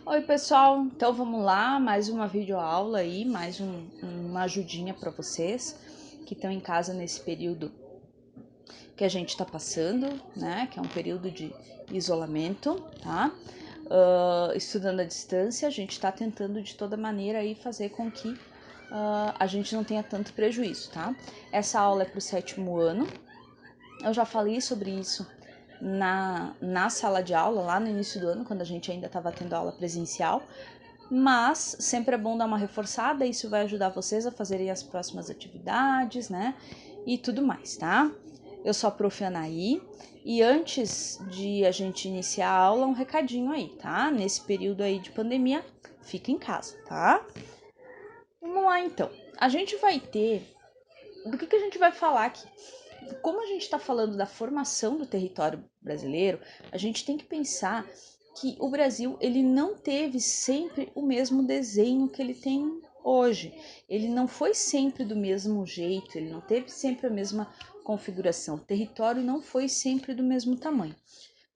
Oi pessoal, então vamos lá, mais uma videoaula aí, uma ajudinha para vocês que estão em casa nesse período que a gente está passando, né? Que é um período de isolamento, tá? Estudando à distância, a gente está tentando de toda maneira aí fazer com que a gente não tenha tanto prejuízo, tá? Essa aula é para o 7º ano. Eu já falei sobre isso na sala de aula, lá no início do ano, quando a gente ainda estava tendo aula presencial, mas sempre é bom dar uma reforçada, isso vai ajudar vocês a fazerem as próximas atividades, né, e tudo mais, tá? Eu sou a Prof. Anaí, e antes de a gente iniciar a aula, um recadinho aí, tá? Nesse período aí de pandemia, fica em casa, tá? Vamos lá então. A gente vai ter... Do que a gente vai falar aqui? Como a gente está falando da formação do território brasileiro, a gente tem que pensar que o Brasil ele não teve sempre o mesmo desenho que ele tem hoje. Ele não foi sempre do mesmo jeito, ele não teve sempre a mesma configuração. O território não foi sempre do mesmo tamanho.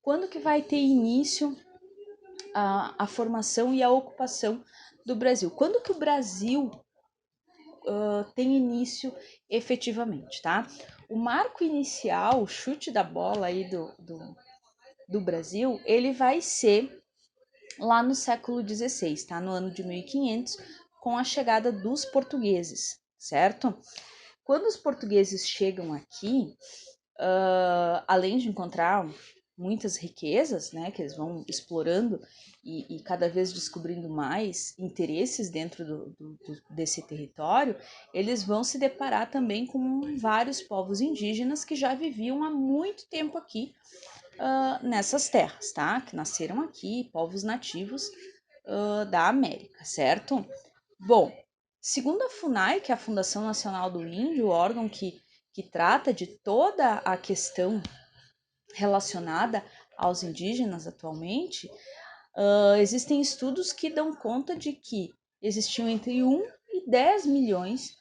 Quando que vai ter início a formação e a ocupação do Brasil? Quando que o Brasil tem início efetivamente, tá? O marco inicial, o chute da bola aí do Brasil, ele vai ser lá no século XVI, tá? No ano de 1500, com a chegada dos portugueses, certo? Quando os portugueses chegam aqui, além de encontrar muitas riquezas, né, que eles vão explorando e cada vez descobrindo mais interesses dentro desse território, eles vão se deparar também com vários povos indígenas que já viviam há muito tempo aqui nessas terras, tá? Que nasceram aqui, povos nativos da América, certo? Bom, segundo a FUNAI, que é a Fundação Nacional do Índio, o órgão que trata de toda a questão relacionada aos indígenas atualmente, existem estudos que dão conta de que existiam entre 1 e 10 milhões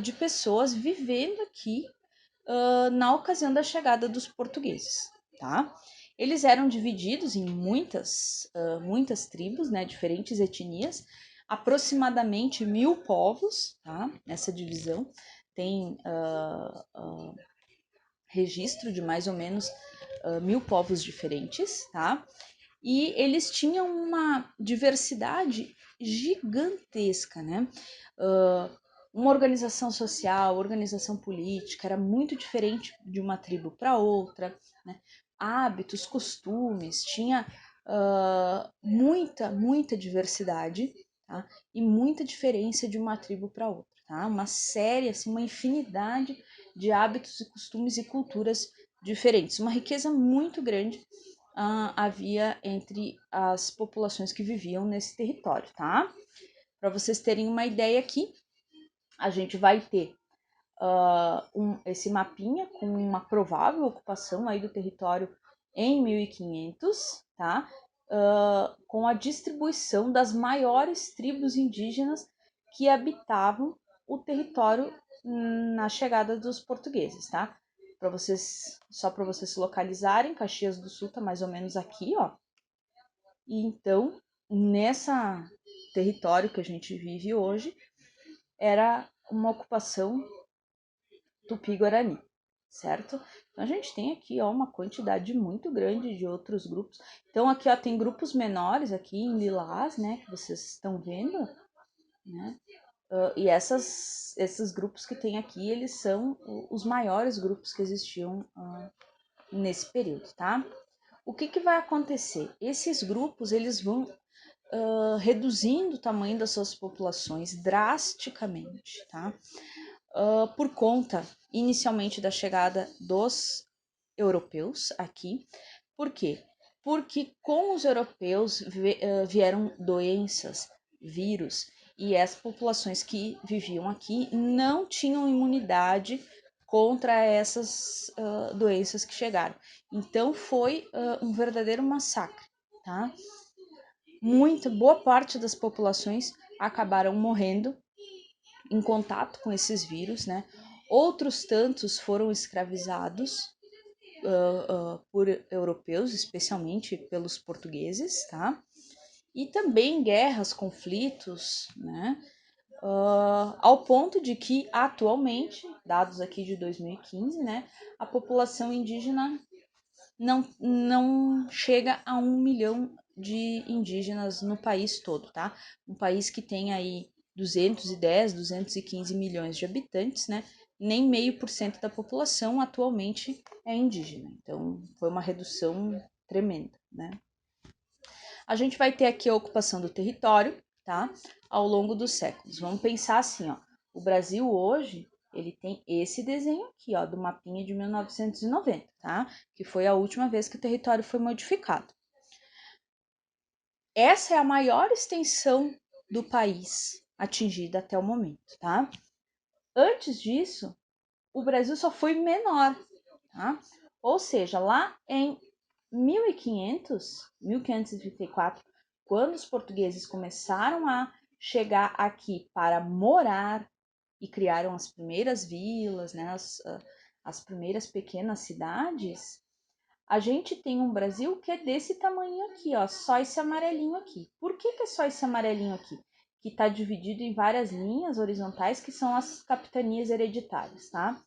de pessoas vivendo aqui na ocasião da chegada dos portugueses, tá? Eles eram divididos em muitas tribos, né, diferentes etnias, aproximadamente 1.000 povos, tá? Nessa divisão tem registro de mais ou menos 1.000 povos diferentes, tá? E eles tinham uma diversidade gigantesca, né? Uma organização social, organização política era muito diferente de uma tribo para outra, né? Hábitos, costumes, tinha muita diversidade, tá? E muita diferença de uma tribo para outra, tá? Uma série, assim, uma infinidade de hábitos e costumes e culturas diferentes, uma riqueza muito grande havia entre as populações que viviam nesse território, tá? Para vocês terem uma ideia aqui, a gente vai ter esse mapinha com uma provável ocupação aí do território em 1500, tá? Com a distribuição das maiores tribos indígenas que habitavam o território na chegada dos portugueses, tá? Só para vocês se localizarem, Caxias do Sul tá mais ou menos aqui, ó. E então, nessa território que a gente vive hoje, era uma ocupação tupi-guarani, certo? Então a gente tem aqui ó, uma quantidade muito grande de outros grupos. Então aqui ó, tem grupos menores aqui em lilás, né, que vocês estão vendo, né? E esses grupos que tem aqui, eles são os maiores grupos que existiam nesse período, tá? O que vai acontecer? Esses grupos, eles vão reduzindo o tamanho das suas populações drasticamente, tá? Por conta, inicialmente, da chegada dos europeus aqui. Por quê? Porque com os europeus vieram doenças, vírus, e as populações que viviam aqui não tinham imunidade contra essas doenças que chegaram. Então foi um verdadeiro massacre, tá? Boa parte das populações acabaram morrendo em contato com esses vírus, né? Outros tantos foram escravizados por europeus, especialmente pelos portugueses, tá? e também guerras, conflitos, né? Ao ponto de que, atualmente, dados aqui de 2015, né, a população indígena não chega a 1 milhão de indígenas no país todo, tá? Um país que tem aí 210, 215 milhões de habitantes, né? Nem 0,5% da população atualmente é indígena. Então, foi uma redução tremenda, né? A gente vai ter aqui a ocupação do território, tá? Ao longo dos séculos. Vamos pensar assim, ó. O Brasil hoje, ele tem esse desenho aqui, ó, do mapinha de 1990, tá? Que foi a última vez que o território foi modificado. Essa é a maior extensão do país atingida até o momento, tá? Antes disso, o Brasil só foi menor, tá? Ou seja, lá em 1534, quando os portugueses começaram a chegar aqui para morar e criaram as primeiras vilas, né, as primeiras pequenas cidades, a gente tem um Brasil que é desse tamanho aqui, ó, só esse amarelinho aqui. Por que é só esse amarelinho aqui? Que está dividido em várias linhas horizontais, que são as capitanias hereditárias, tá?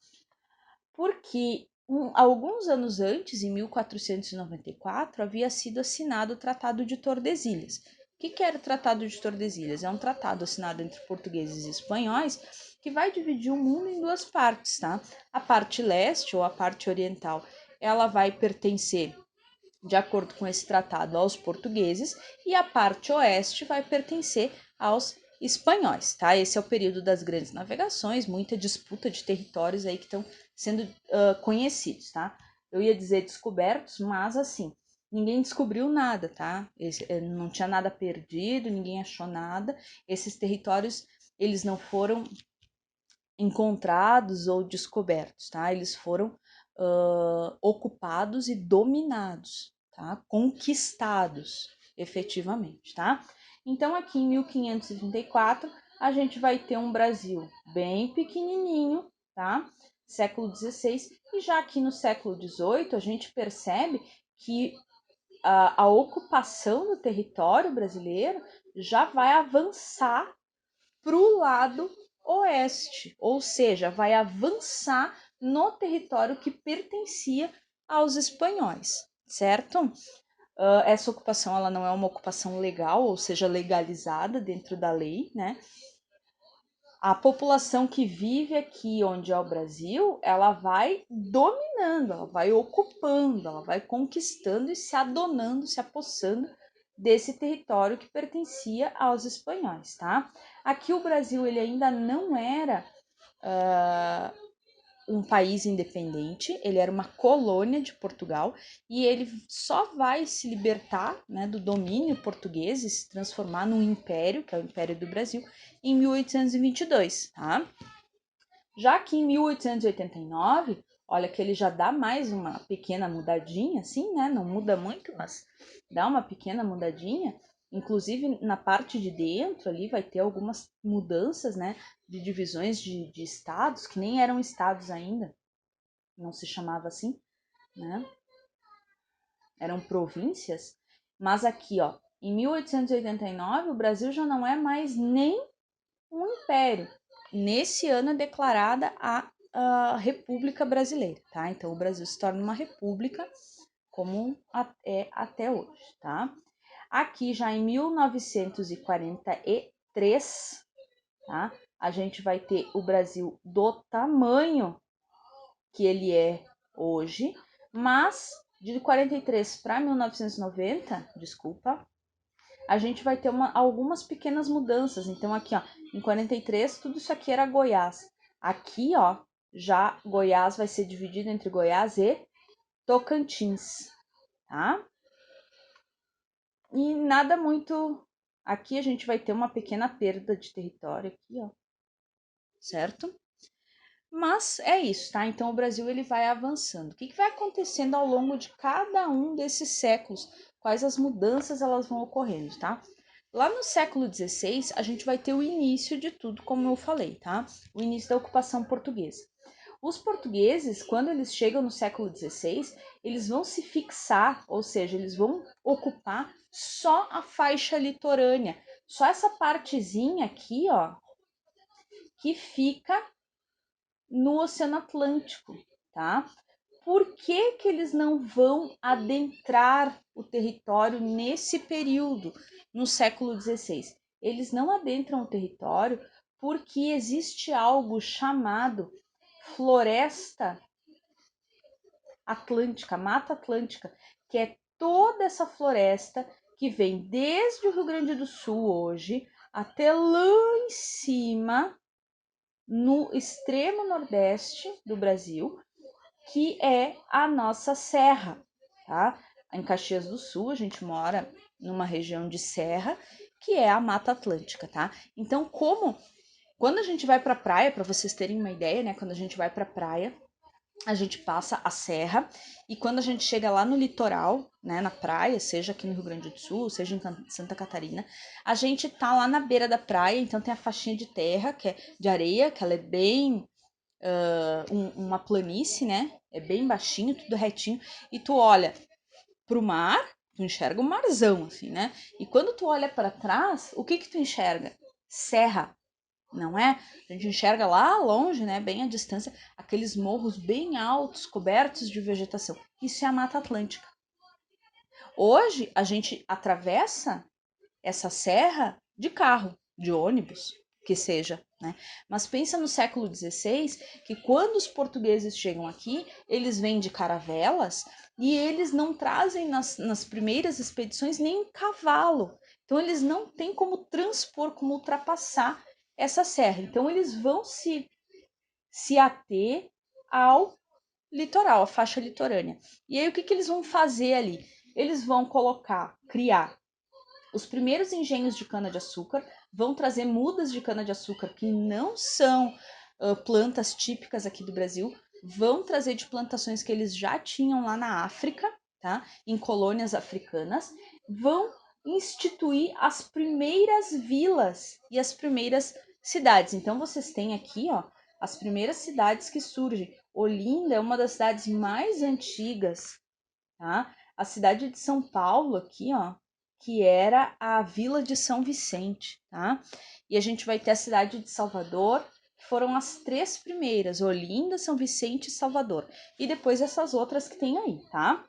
Porque alguns anos antes, em 1494, havia sido assinado o Tratado de Tordesilhas. O que era o Tratado de Tordesilhas? É um tratado assinado entre portugueses e espanhóis que vai dividir o mundo em duas partes, tá? A parte leste, ou a parte oriental, ela vai pertencer, de acordo com esse tratado, aos portugueses, e a parte oeste vai pertencer aos espanhóis, tá? Esse é o período das grandes navegações, muita disputa de territórios aí que estão sendo conhecidos, tá? Eu ia dizer descobertos, mas assim, ninguém descobriu nada, tá? Não tinha nada perdido, ninguém achou nada. Esses territórios, eles não foram encontrados ou descobertos, tá? Eles foram ocupados e dominados, tá? Conquistados, efetivamente, tá? Então, aqui em 1534, a gente vai ter um Brasil bem pequenininho, tá? Século XVI, e já aqui no século XVIII, a gente percebe que a ocupação do território brasileiro já vai avançar para o lado oeste, ou seja, vai avançar no território que pertencia aos espanhóis, certo? Essa ocupação ela não é uma ocupação legal, ou seja, legalizada dentro da lei, né? A população que vive aqui onde é o Brasil, ela vai dominando, ela vai ocupando, ela vai conquistando e se adonando, se apossando desse território que pertencia aos espanhóis, tá? Aqui o Brasil ele ainda não era um país independente, ele era uma colônia de Portugal e ele só vai se libertar, né, do domínio português e se transformar num império, que é o Império do Brasil, em 1822, tá? Já que em 1889, olha que ele já dá mais uma pequena mudadinha, assim, né? Não muda muito, mas dá uma pequena mudadinha. Inclusive na parte de dentro ali vai ter algumas mudanças, né? De divisões de estados, que nem eram estados ainda, não se chamava assim, né? Eram províncias. Mas aqui, ó, em 1889, o Brasil já não é mais nem um império. Nesse ano é declarada a República Brasileira, tá? Então o Brasil se torna uma república como é até hoje, tá? Aqui já em 1943, tá? A gente vai ter o Brasil do tamanho que ele é hoje, mas de 43 para 1990, desculpa, a gente vai ter algumas pequenas mudanças. Então, aqui, ó, em 43, tudo isso aqui era Goiás. Aqui, ó, já Goiás vai ser dividido entre Goiás e Tocantins, tá? E nada muito... Aqui a gente vai ter uma pequena perda de território aqui, ó, certo? Mas é isso, tá? Então o Brasil ele vai avançando. O que vai acontecendo ao longo de cada um desses séculos? Quais as mudanças elas vão ocorrendo, tá? Lá no século XVI, a gente vai ter o início de tudo, como eu falei, tá? O início da ocupação portuguesa. Os portugueses, quando eles chegam no século XVI, eles vão se fixar, ou seja, eles vão ocupar só a faixa litorânea, só essa partezinha aqui, ó, que fica no Oceano Atlântico, tá? Por que que eles não vão adentrar o território nesse período, no século XVI? Eles não adentram o território porque existe algo chamado floresta atlântica, mata atlântica, que é toda essa floresta que vem desde o Rio Grande do Sul hoje até lá em cima, no extremo nordeste do Brasil, que é a nossa serra, tá? Em Caxias do Sul, a gente mora numa região de serra, que é a Mata Atlântica, tá? Então, quando a gente vai pra praia, para vocês terem uma ideia, né? Quando a gente vai pra praia, a gente passa a serra e quando a gente chega lá no litoral, né, na praia, seja aqui no Rio Grande do Sul, seja em Santa Catarina, a gente tá lá na beira da praia, então tem a faixinha de terra, que é de areia, que ela é bem uma planície, né? É bem baixinho, tudo retinho, e tu olha pro mar, tu enxerga um marzão, assim, né? E quando tu olha para trás, o que que tu enxerga? Serra, não é? A gente enxerga lá longe, né, bem à distância, aqueles morros bem altos, cobertos de vegetação. Isso é a Mata Atlântica. Hoje a gente atravessa essa serra de carro, de ônibus, que seja, né? Mas pensa no século XVI, que quando os portugueses chegam aqui, eles vêm de caravelas e eles não trazem nas primeiras expedições nem cavalo. Então eles não têm como transpor, como ultrapassar essa serra. Então eles vão se ater ao litoral, a faixa litorânea. E aí o que, que eles vão fazer ali? Eles vão criar os primeiros engenhos de cana-de-açúcar, vão trazer mudas de cana-de-açúcar que não são plantas típicas aqui do Brasil, vão trazer de plantações que eles já tinham lá na África, tá? Em colônias africanas, vão instituir as primeiras vilas e as primeiras cidades. Então vocês têm aqui, ó, as primeiras cidades que surgem. Olinda é uma das cidades mais antigas, tá? A cidade de São Paulo aqui, ó, que era a Vila de São Vicente, tá? E a gente vai ter a cidade de Salvador, que foram as três primeiras, Olinda, São Vicente e Salvador. E depois essas outras que tem aí, tá?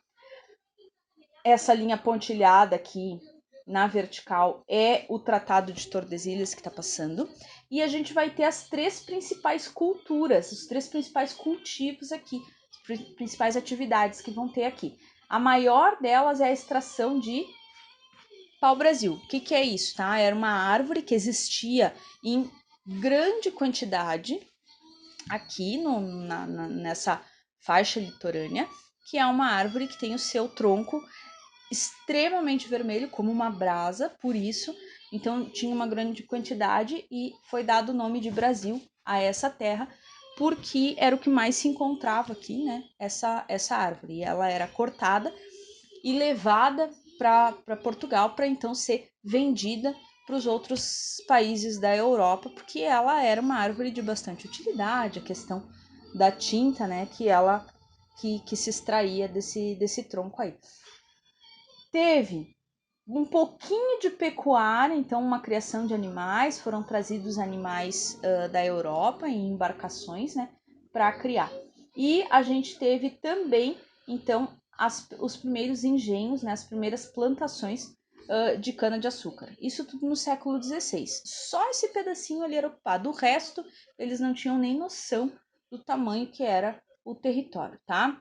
Essa linha pontilhada aqui na vertical é o Tratado de Tordesilhas que está passando. E a gente vai ter as três principais culturas, os três principais cultivos aqui, as principais atividades que vão ter aqui. A maior delas é a extração de pau-brasil. O que, que é isso, tá? Era uma árvore que existia em grande quantidade aqui nessa faixa litorânea, que é uma árvore que tem o seu tronco extremamente vermelho, como uma brasa, por isso. Então tinha uma grande quantidade e foi dado o nome de Brasil a essa terra, porque era o que mais se encontrava aqui, né? Essa árvore. E ela era cortada e levada para Portugal para então ser vendida para os outros países da Europa, porque ela era uma árvore de bastante utilidade, a questão da tinta, né, que se extraía desse tronco aí. Teve um pouquinho de pecuária, então uma criação de animais, foram trazidos animais da Europa em embarcações, né, para criar. E a gente teve também, então, os primeiros engenhos, né, as primeiras plantações de cana-de-açúcar. Isso tudo no século XVI. Só esse pedacinho ali era ocupado. O resto, eles não tinham nem noção do tamanho que era o território, tá?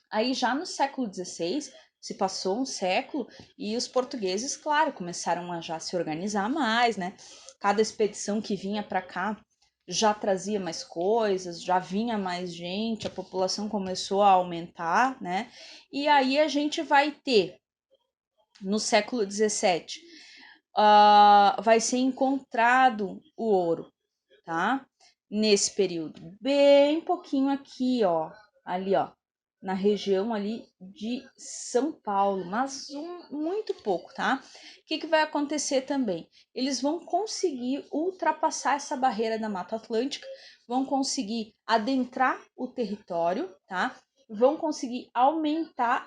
Aí já no século XVI, se passou um século e os portugueses, claro, começaram a já se organizar mais, né? Cada expedição que vinha para cá já trazia mais coisas, já vinha mais gente, a população começou a aumentar, né? E aí a gente vai ter, no século XVII, vai ser encontrado o ouro, tá? Nesse período, bem pouquinho aqui, ó, ali, ó, na região ali de São Paulo, mas muito pouco, tá? O que vai acontecer também? Eles vão conseguir ultrapassar essa barreira da Mata Atlântica, vão conseguir adentrar o território, tá? Vão conseguir aumentar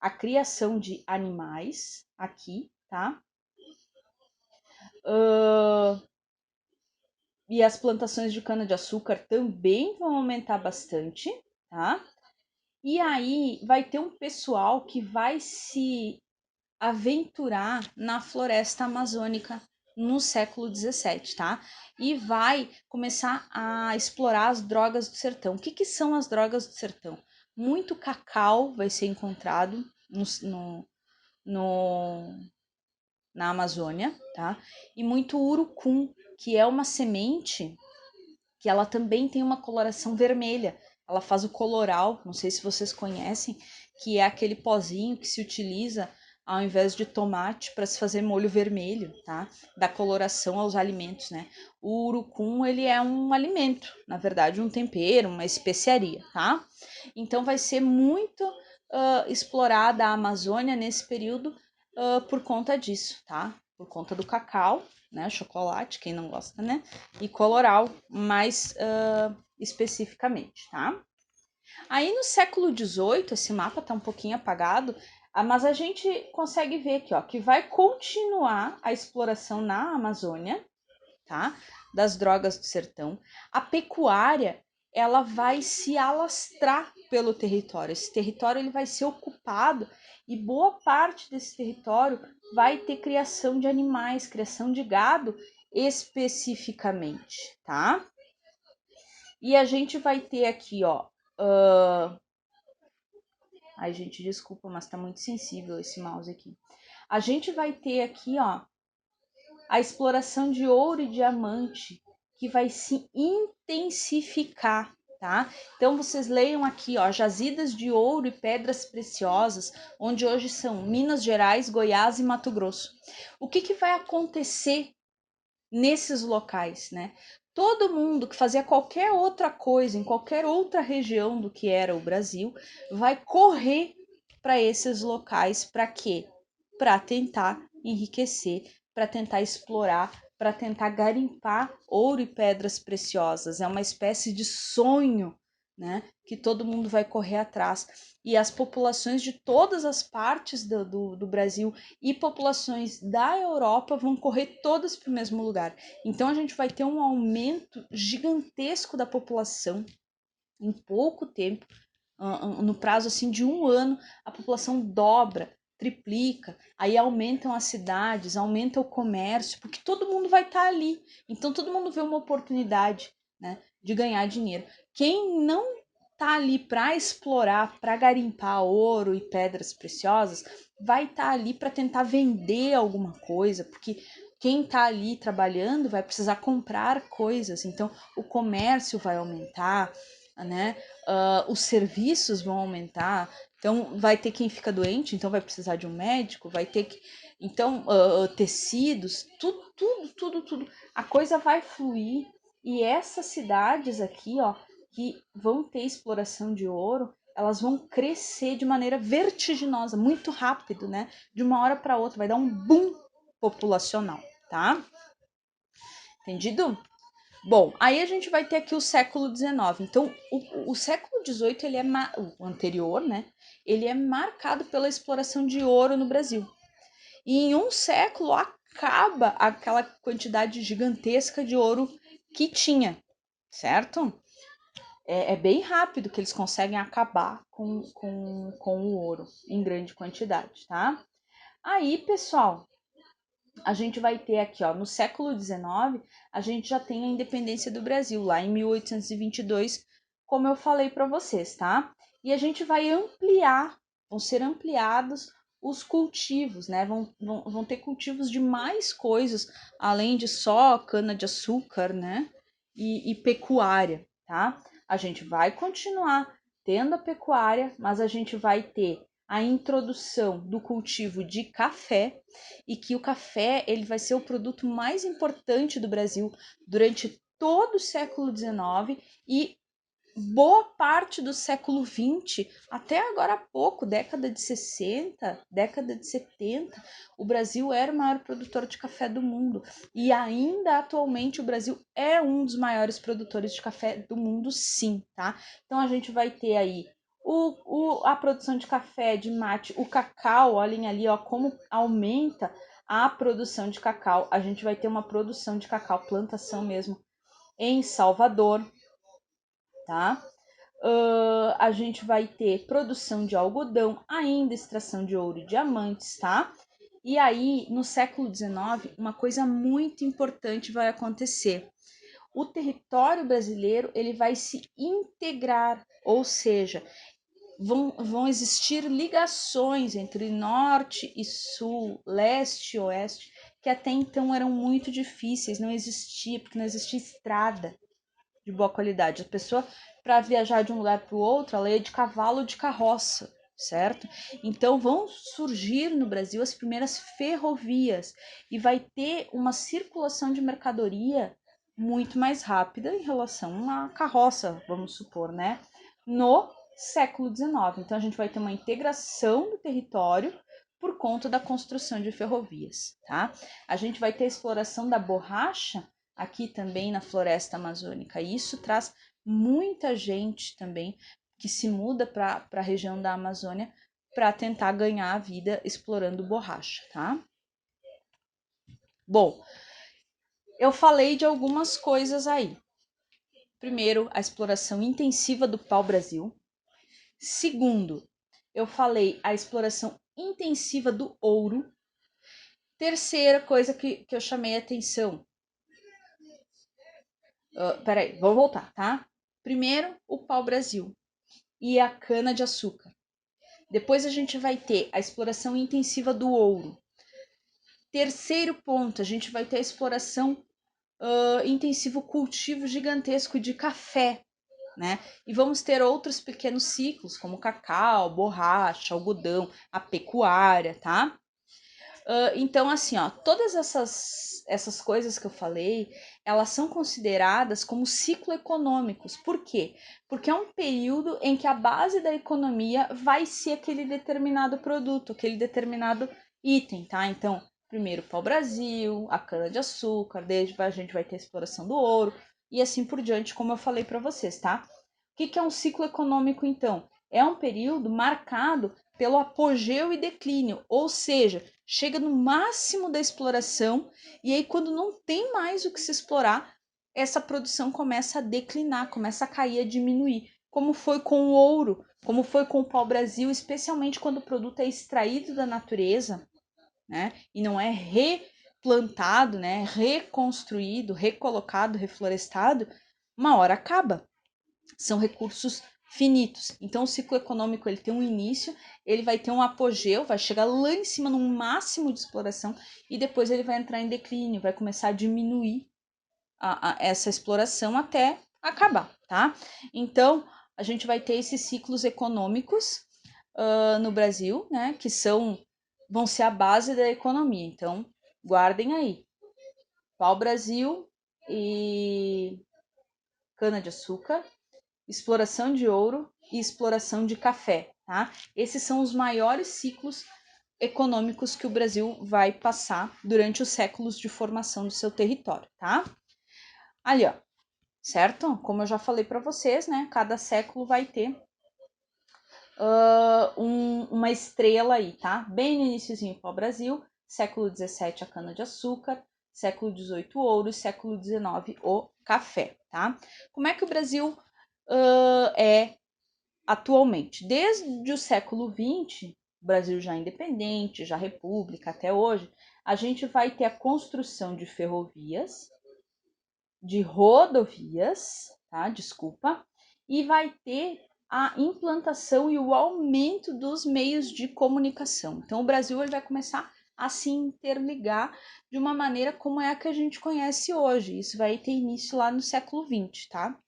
a criação de animais aqui, tá? E as plantações de cana-de-açúcar também vão aumentar bastante, tá? E aí vai ter um pessoal que vai se aventurar na floresta amazônica no século XVII, tá? E vai começar a explorar as drogas do sertão. O que, que são as drogas do sertão? Muito cacau vai ser encontrado no, na Amazônia, tá? E muito urucum, que é uma semente que ela também tem uma coloração vermelha. Ela faz o coloral, não sei se vocês conhecem, que é aquele pozinho que se utiliza ao invés de tomate para se fazer molho vermelho, tá? Dá coloração aos alimentos, né? O urucum, ele é um alimento, na verdade, um tempero, uma especiaria, tá? Então vai ser muito explorada a Amazônia nesse período por conta disso, tá? Por conta do cacau, né? Chocolate, quem não gosta, né? E coloral, mais especificamente, tá? Aí no século XVIII, esse mapa tá um pouquinho apagado, mas a gente consegue ver aqui, ó, que vai continuar a exploração na Amazônia, tá? Das drogas do sertão. A pecuária, ela vai se alastrar pelo território. Esse território ele vai ser ocupado e boa parte desse território vai ter criação de animais, criação de gado especificamente, tá? E a gente vai ter aqui, ó. Ai, gente, desculpa, mas tá muito sensível esse mouse aqui. A gente vai ter aqui, ó, a exploração de ouro e diamante, que vai se intensificar, tá? Então vocês leiam aqui, ó, jazidas de ouro e pedras preciosas, onde hoje são Minas Gerais, Goiás e Mato Grosso. O que vai acontecer nesses locais, né? Todo mundo que fazia qualquer outra coisa em qualquer outra região do que era o Brasil vai correr para esses locais para quê? Para tentar enriquecer, para tentar explorar, para tentar garimpar ouro e pedras preciosas. É uma espécie de sonho, né? Que todo mundo vai correr atrás. E as populações de todas as partes do Brasil e populações da Europa vão correr todas para o mesmo lugar. Então a gente vai ter um aumento gigantesco da população em pouco tempo, no prazo assim de um ano, a população dobra, triplica, aí aumentam as cidades, aumenta o comércio, porque todo mundo vai estar ali. Então todo mundo vê uma oportunidade, né, de ganhar dinheiro. Quem não tá ali para explorar, para garimpar ouro e pedras preciosas, vai estar ali para tentar vender alguma coisa, porque quem está ali trabalhando vai precisar comprar coisas, então o comércio vai aumentar, né? Os serviços vão aumentar, então vai ter quem fica doente, então vai precisar de um médico, vai ter que, então tecidos, tudo, a coisa vai fluir e essas cidades aqui, ó, que vão ter exploração de ouro, elas vão crescer de maneira vertiginosa, muito rápido, né? De uma hora para outra, vai dar um boom populacional, tá? Entendido? Bom, aí a gente vai ter aqui o século XIX. Então, o século XVIII, ele é o anterior, né? Ele é marcado pela exploração de ouro no Brasil. E em um século acaba aquela quantidade gigantesca de ouro que tinha, certo? É bem rápido que eles conseguem acabar com o ouro em grande quantidade, tá? Aí, pessoal, a gente vai ter aqui, ó, no século XIX, a gente já tem a independência do Brasil, lá em 1822, como eu falei para vocês, tá? E a gente vai ampliar, vão ser ampliados os cultivos, né? Vão ter cultivos de mais coisas, além de só cana-de-açúcar, né? E pecuária, tá? A gente vai continuar tendo a pecuária, mas a gente vai ter a introdução do cultivo de café e que o café ele vai ser o produto mais importante do Brasil durante todo o século XIX e boa parte do século XX, até agora há pouco, década de 60, década de 70, o Brasil era o maior produtor de café do mundo. E ainda atualmente o Brasil é um dos maiores produtores de café do mundo, sim, tá? Então a gente vai ter aí A produção de café, de mate, o cacau, olhem ali, ó, como aumenta a produção de cacau. A gente vai ter uma produção de cacau, plantação mesmo, em Salvador, tá? A gente vai ter produção de algodão, ainda extração de ouro e diamantes, tá? E aí, no século XIX, uma coisa muito importante vai acontecer. O território brasileiro ele vai se integrar, ou seja, vão existir ligações entre norte e sul, leste e oeste, que até então eram muito difíceis, não existia, porque não existia estrada de boa qualidade. A pessoa, para viajar de um lugar para o outro, ela ia de cavalo ou de carroça, certo? Então vão surgir no Brasil as primeiras ferrovias e vai ter uma circulação de mercadoria muito mais rápida em relação à carroça, vamos supor, né? No século XIX. Então a gente vai ter uma integração do território por conta da construção de ferrovias, tá? A gente vai ter a exploração da borracha aqui também na floresta amazônica. E isso traz muita gente também que se muda para a região da Amazônia para tentar ganhar a vida explorando borracha, tá? Bom, eu falei de algumas coisas aí. Primeiro, a exploração intensiva do pau-brasil. Segundo, eu falei a exploração intensiva do ouro. Terceira coisa que eu chamei a atenção. Peraí, vou voltar, tá? Primeiro, o pau-brasil e a cana-de-açúcar. Depois a gente vai ter a exploração intensiva do ouro. Terceiro ponto, a gente vai ter a exploração intensivo cultivo gigantesco de café, né? E vamos ter outros pequenos ciclos, como cacau, borracha, algodão, a pecuária, tá? Então, assim, ó, todas essas coisas que eu falei, elas são consideradas como ciclo econômicos. Por quê? Porque é um período em que a base da economia vai ser aquele determinado produto, aquele determinado item, tá? Então, primeiro o pau-brasil, a cana-de-açúcar, desde a gente vai ter a exploração do ouro e assim por diante, como eu falei para vocês, tá? O que é um ciclo econômico, então? É um período marcado pelo apogeu e declínio, ou seja, chega no máximo da exploração e aí quando não tem mais o que se explorar, essa produção começa a declinar, começa a cair, a diminuir, como foi com o ouro, como foi com o pau-brasil, especialmente quando o produto é extraído da natureza, né, e não é replantado, né, reconstruído, recolocado, reflorestado, uma hora acaba. São recursos finitos. Então o ciclo econômico ele tem um início, ele vai ter um apogeu, vai chegar lá em cima no máximo de exploração e depois ele vai entrar em declínio, vai começar a diminuir essa exploração até acabar, tá? Então a gente vai ter esses ciclos econômicos no Brasil, né? Que vão ser a base da economia. Então guardem aí, pau-brasil e cana-de-açúcar, exploração de ouro e exploração de café, tá? Esses são os maiores ciclos econômicos que o Brasil vai passar durante os séculos de formação do seu território, tá? Ali, ó, certo? Como eu já falei para vocês, né? Cada século vai ter uma estrela aí, tá? Bem no iniciozinho para o Brasil, século XVII a cana-de-açúcar, século XVIII o ouro e século XIX o café, tá? Como é que o Brasil é atualmente? Desde o século XX, o Brasil já independente, já república até hoje, a gente vai ter a construção de ferrovias, de rodovias, tá? Desculpa, e vai ter a implantação e o aumento dos meios de comunicação. Então, o Brasil ele vai começar a se interligar de uma maneira como é a que a gente conhece hoje. Isso vai ter início lá no século XX, tá?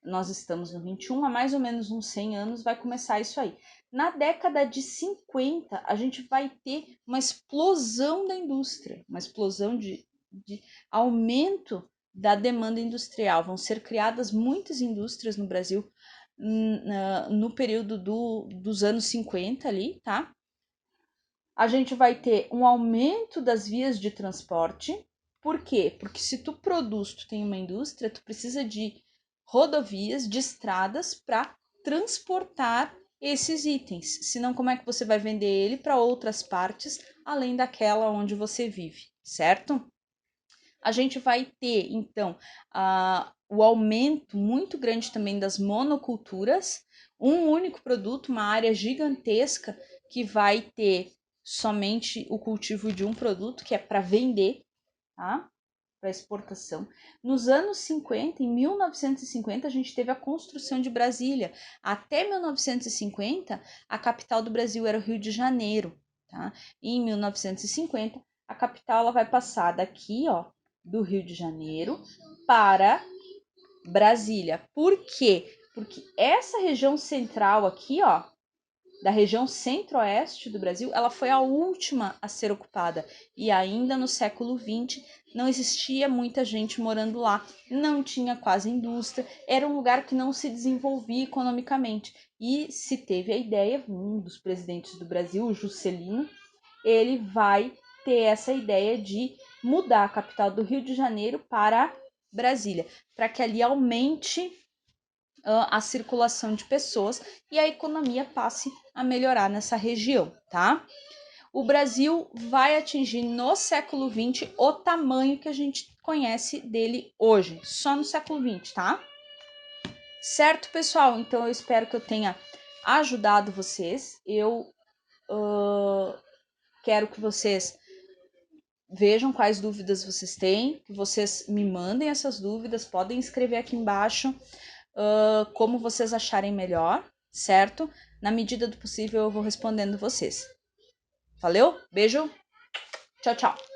Nós estamos no 21, há mais ou menos uns 100 anos vai começar isso aí. Na década de 50, a gente vai ter uma explosão da indústria, uma explosão de aumento da demanda industrial. Vão ser criadas muitas indústrias no Brasil no período dos anos 50 ali, tá? A gente vai ter um aumento das vias de transporte. Por quê? Porque se tu tem uma indústria, tu precisa de rodovias, de estradas para transportar esses itens, senão como é que você vai vender ele para outras partes além daquela onde você vive, certo? A gente vai ter, então, o aumento muito grande também das monoculturas, um único produto, uma área gigantesca que vai ter somente o cultivo de um produto, que é para vender, tá? Para exportação. Nos anos 50, em 1950, a gente teve a construção de Brasília. Até 1950, a capital do Brasil era o Rio de Janeiro, tá? E em 1950, a capital ela vai passar daqui, ó, do Rio de Janeiro para Brasília. Por quê? Porque essa região central aqui, ó, da região centro-oeste do Brasil, ela foi a última a ser ocupada. E ainda no século XX não existia muita gente morando lá, não tinha quase indústria, era um lugar que não se desenvolvia economicamente. E se teve a ideia, um dos presidentes do Brasil, o Juscelino, ele vai ter essa ideia de mudar a capital do Rio de Janeiro para Brasília, para que ali aumente a circulação de pessoas e a economia passe a melhorar nessa região, tá? O Brasil vai atingir no século XX o tamanho que a gente conhece dele hoje, só no século XX, tá? Certo, pessoal? Então eu espero que eu tenha ajudado vocês. Eu quero que vocês vejam quais dúvidas vocês têm, que vocês me mandem essas dúvidas, podem escrever aqui embaixo como vocês acharem melhor, certo? Na medida do possível eu vou respondendo vocês. Valeu? Beijo. Tchau, tchau.